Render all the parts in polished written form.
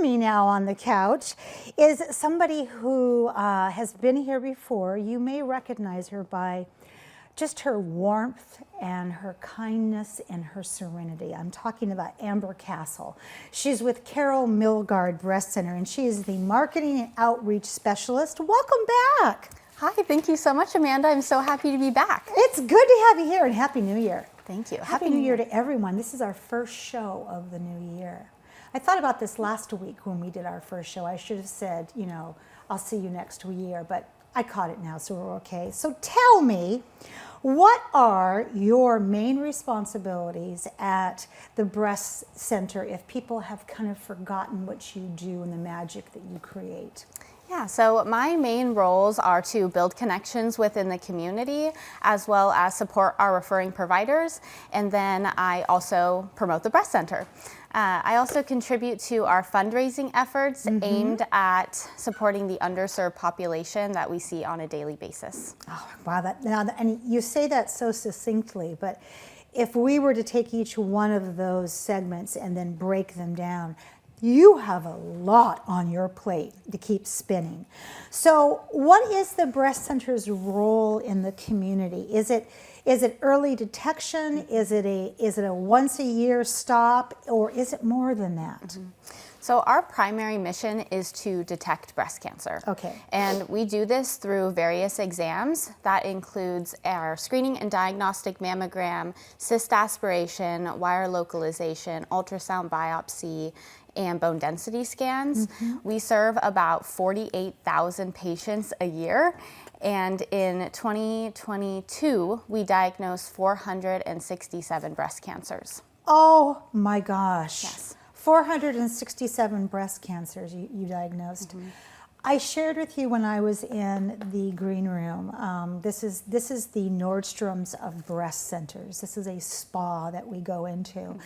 me now on the couch is somebody who has been here before. You may recognize her by just her warmth and her kindness and her serenity. I'm talking about Amber Castle. She's with Carol Milgard Breast Center, and she is the marketing and outreach specialist. Welcome back. Hi, thank you so much, Amanda. I'm so happy to be back. It's good to have you here, and Happy New Year. Thank you. Happy New Year to everyone. This is our first show of the new year. I thought about this last week when we did our first show. I should have said, you know, I'll see you next year, but I caught it now, so we're okay. So tell me, what are your main responsibilities at the breast center if people have kind of forgotten what you do and the magic that you create? Yeah, so my main roles are to build connections within the community as well as support our referring providers, and then I also promote the breast center. I also contribute to our fundraising efforts aimed at supporting the underserved population that we see on a daily basis. Oh, wow, and you say that so succinctly, but if we were to take each one of those segments and then break them down, you have a lot on your plate to keep spinning. So what is the breast center's role in the community? Is it early detection? Is it a once a year stop, or is it more than that? So our primary mission is to detect breast cancer. Okay. And we do this through various exams. That includes our screening and diagnostic mammogram, cyst aspiration, wire localization, ultrasound biopsy, and bone density scans. We serve about 48,000 patients a year. And in 2022, we diagnosed 467 breast cancers. Oh my gosh. Yes. 467 breast cancers you diagnosed. I shared with you when I was in the green room, this is the Nordstrom's of breast centers. This is a spa that we go into.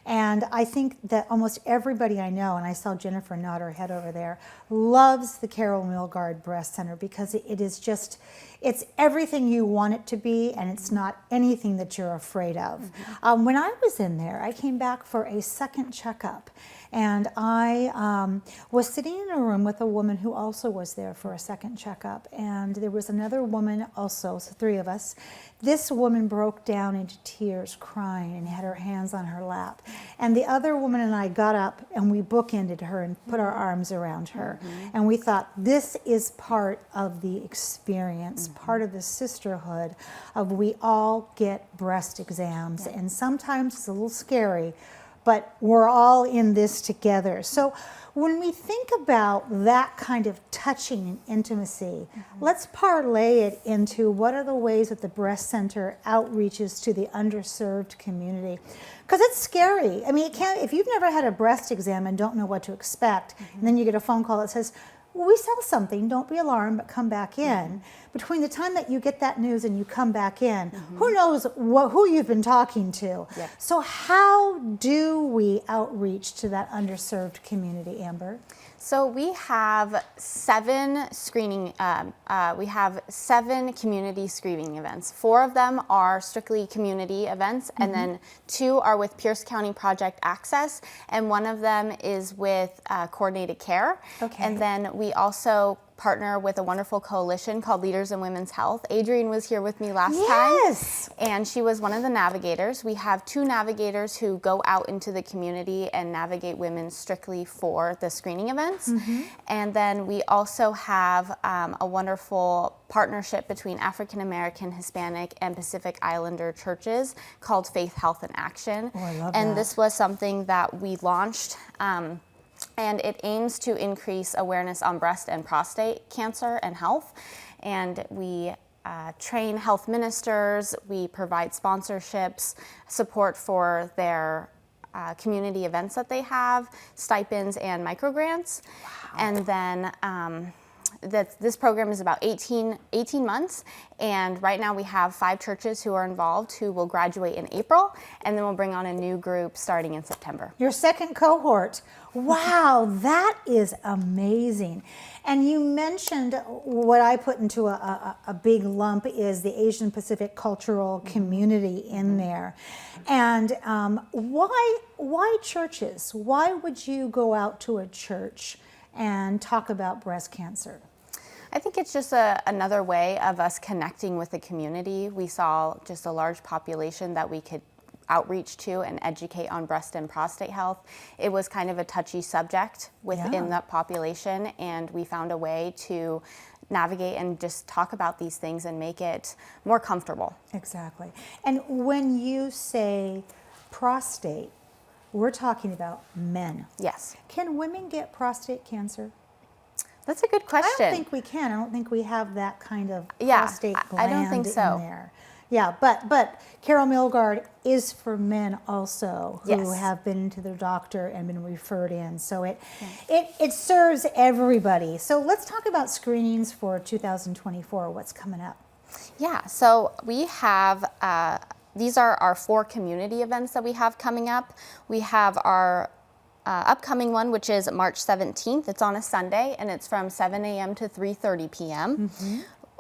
And I think that almost everybody I know, and I saw Jennifer nod her head over there, loves the Carol Milgard Breast Center because it is just, it's everything you want it to be, and it's not anything that you're afraid of. When I was in there, I came back for a second checkup, and I was sitting in a room with a woman who also was there for a second checkup, and there was another woman also, so three of us. This woman broke down into tears, crying, and had her hands on her lap. And the other woman and I got up, and we bookended her and put our arms around her. And we thought, this is part of the experience, part of the sisterhood of we all get breast exams. And sometimes it's a little scary, but we're all in this together. So when we think about that kind of touching and intimacy, let's parlay it into what are the ways that the breast center outreaches to the underserved community. Because it's scary. I mean, if you've never had a breast exam and don't know what to expect, and then you get a phone call that says, well, we sell something, don't be alarmed, but come back in. Between the time that you get that news and you come back in, who knows who you've been talking to. So how do we outreach to that underserved community, Amber? So we have 7 screening, we have 7 community screening events. 4 of them are strictly community events, and then 2 are with Pierce County Project Access, and one of them is with Coordinated Care. And then we also partner with a wonderful coalition called Leaders in Women's Health. Adrienne was here with me last time, and she was one of the navigators. We have 2 navigators who go out into the community and navigate women strictly for the screening events. And then we also have a wonderful partnership between African American, Hispanic, and Pacific Islander churches called Faith, Health, and Action. Oh, I love and that. This was something that we launched, and it aims to increase awareness on breast and prostate cancer and health. And we train health ministers, we provide sponsorships, support for their community events that they have, stipends and microgrants. And then this program is about 18 months, and right now we have 5 churches who are involved who will graduate in April, and then we'll bring on a new group starting in September. Your second cohort. Wow, that is amazing. And you mentioned what I put into a big lump is the Asian Pacific cultural community in there. And why churches? Why would you go out to a church and talk about breast cancer? I think it's just another way of us connecting with the community. We saw just a large population that we could outreach to and educate on breast and prostate health. It was kind of a touchy subject within that population, and we found a way to navigate and just talk about these things and make it more comfortable. Exactly. And when you say prostate, we're talking about men. Yes. Can women get prostate cancer? That's a good question. I don't think we can. I don't think we have that kind of Yeah, prostate gland I don't think so. in there. Yeah, but Carol Milgard is for men also who Yes. have been to their doctor and been referred in. So it serves everybody. So let's talk about screenings for 2024. What's coming up? Yeah, so we have, these are our 4 community events that we have coming up. We have our upcoming one, which is March 17th. It's on a Sunday, and it's from 7 a.m. to 3:30 p.m.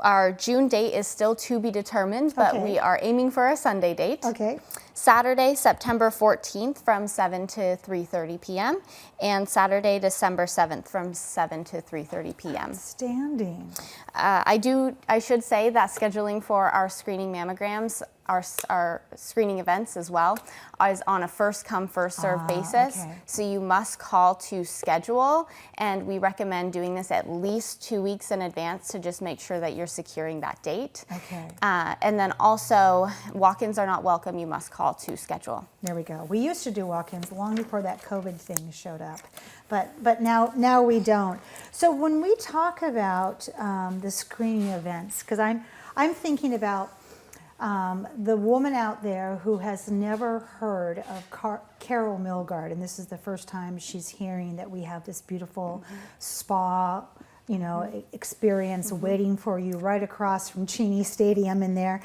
Our June date is still to be determined, but we are aiming for a Sunday date. Okay. Saturday, September 14th from 7 to 3:30 p.m. and Saturday, December 7th from 7 to 3:30 p.m. Outstanding. I should say that scheduling for our screening mammograms, our screening events as well, is on a first come, first served basis. Okay. So you must call to schedule, and we recommend doing this at least 2 weeks in advance to just make sure that you're securing that date. Okay. And then also, walk-ins are not welcome. You must call to schedule. There we go. We used to do walk-ins long before that COVID thing showed up, but now we don't. So when we talk about the screening events, because I'm thinking about the woman out there who has never heard of Carol Milgard, and this is the first time she's hearing that we have this beautiful spa, experience waiting for you right across from Cheney Stadium in there.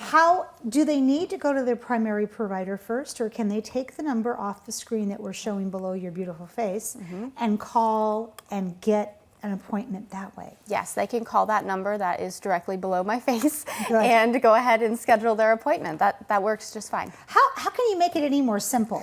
How do they need to go to their primary provider first, or can they take the number off the screen that we're showing below your beautiful face and call and get an appointment that way? Yes, they can call that number that is directly below my face Good. and go ahead and schedule their appointment. That works just fine. How can you make it any more simple?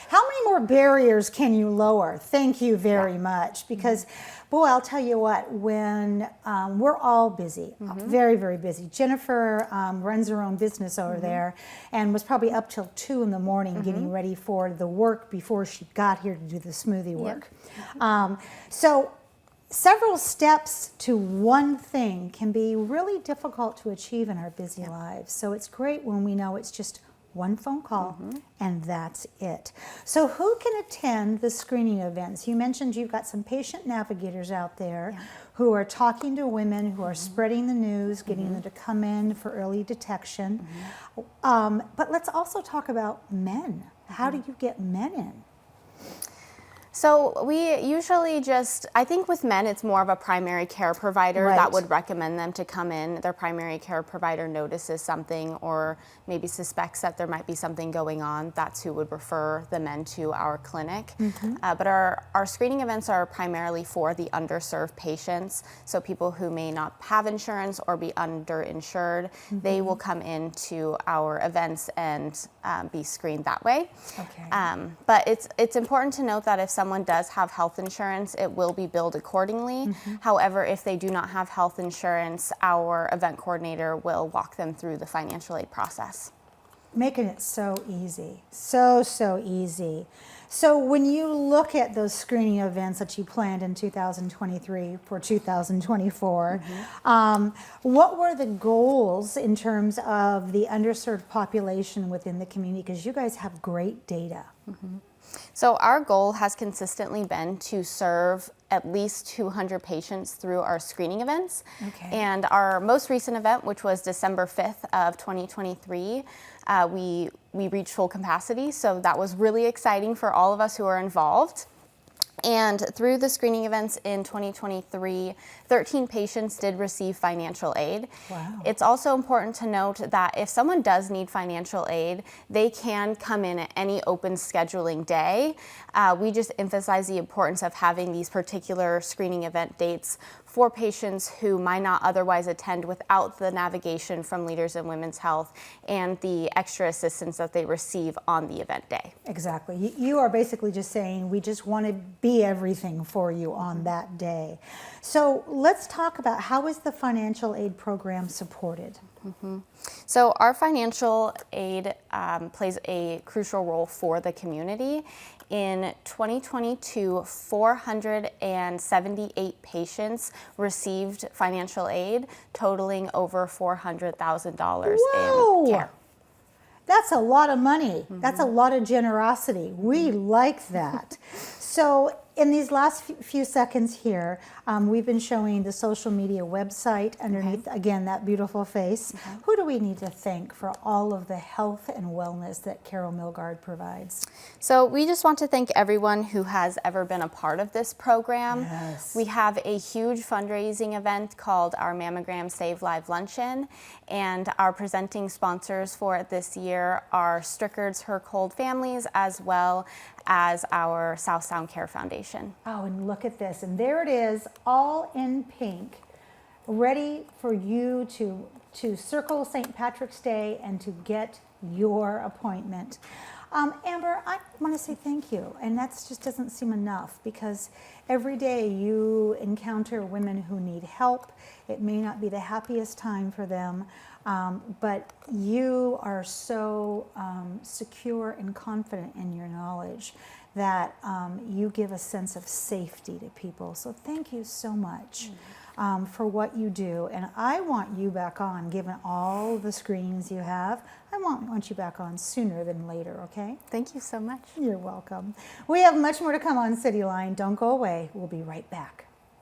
How many more barriers can you lower? Thank you very much. Because, boy, I'll tell you what, when we're all busy, very, very busy. Jennifer runs her own business over there and was probably up till 2 in the morning getting ready for the work before she got here to do the smoothie work. So several steps to one thing can be really difficult to achieve in our busy lives. So it's great when we know it's just one phone call and that's it. So who can attend the screening events? You mentioned you've got some patient navigators out there who are talking to women, who are spreading the news, getting them to come in for early detection. But let's also talk about men. How do you get men in? So we usually I think with men, it's more of a primary care provider that would recommend them to come in. Their primary care provider notices something or maybe suspects that there might be something going on. That's who would refer the men to our clinic. But our screening events are primarily for the underserved patients. So people who may not have insurance or be underinsured, they will come into our events and be screened that way. Okay. But it's important to note that if someone does have health insurance, it will be billed accordingly. However, if they do not have health insurance, our event coordinator will walk them through the financial aid process. Making it so easy, so easy. So when you look at those screening events that you planned in 2023 for 2024, what were the goals in terms of the underserved population within the community? Because you guys have great data. So our goal has consistently been to serve at least 200 patients through our screening events. And our most recent event, which was December 5th of 2023, we reached full capacity. So that was really exciting for all of us who are involved. And through the screening events in 2023, 13 patients did receive financial aid. Wow. It's also important to note that if someone does need financial aid, they can come in at any open scheduling day. We just emphasize the importance of having these particular screening event dates for patients who might not otherwise attend without the navigation from Leaders in Women's Health and the extra assistance that they receive on the event day. Exactly. You are basically just saying we just want to be everything for you on that day. So let's talk about how is the financial aid program supported? So our financial aid plays a crucial role for the community. In 2022, 478 patients received financial aid, totaling over $400,000 in care. That's a lot of money. That's a lot of generosity. We like that. So in these last few seconds here, we've been showing the social media website underneath, again, that beautiful face. Who do we need to thank for all of the health and wellness that Carol Milgard provides? So we just want to thank everyone who has ever been a part of this program. Yes. We have a huge fundraising event called our Mammogram Save Live Luncheon, and our presenting sponsors for it this year are Strickard's Her Cold Families, as well as our South Sound Care Foundation. Oh, and look at this. And there it is, all in pink, ready for you to circle St. Patrick's Day and to get your appointment. Amber, I want to say thank you. And that just doesn't seem enough, because every day you encounter women who need help. It may not be the happiest time for them, but you are so secure and confident in your knowledge that you give a sense of safety to people. So thank you so much for what you do. And I want you back on, given all the screenings you have. I want you back on sooner than later, okay? Thank you so much. You're welcome. We have much more to come on CityLine. Don't go away. We'll be right back.